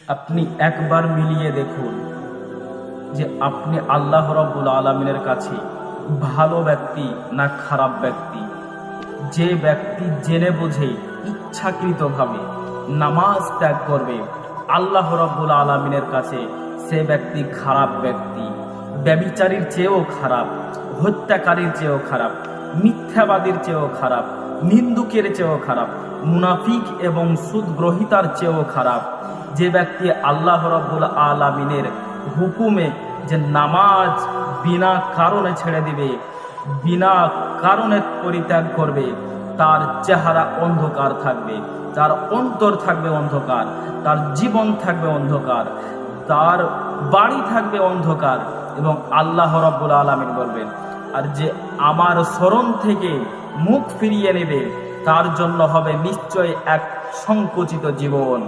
আপনি একবার মিলিয়ে দেখুন যে আপনি আল্লাহ রাব্বুল আলামিনের কাছে ভালো ব্যক্তি না খারাপ ব্যক্তি। যে ব্যক্তি জেনে বুঝে ইচ্ছাকৃতভাবে নামাজ ত্যাগ করবে আল্লাহ রাব্বুল আলামিনের কাছে সে ব্যক্তি খারাপ ব্যক্তি। ব্যভিচারীর চেয়েও খারাপ, হত্যাকারীর চেয়েও খারাপ, মিথ্যাবাদীর চেয়েও খারাপ, নিন্দুকের চেয়েও খারাপ, মুনাফিক এবং সুদগ্রহিতার চেয়েও খারাপ। যে ব্যক্তি আল্লাহ রাব্বুল আলামিনের হুকুমে যে নামাজ বিনা কারণে ছেড়ে দিবে, বিনা কারণে পরিত্যাগ করবে, তার চেহারা অন্ধকার থাকবে, তার অন্তর থাকবে অন্ধকার, তার জীবন থাকবে অন্ধকার, তার বাড়ি থাকবে অন্ধকার। এবং আল্লাহ রাব্বুল আলামিন বলবেন, আর যে আমার স্মরণ থেকে মুখ ফিরিয়ে নেবে তার জন্য হবে নিশ্চয় এক সংকুচিত জীবন।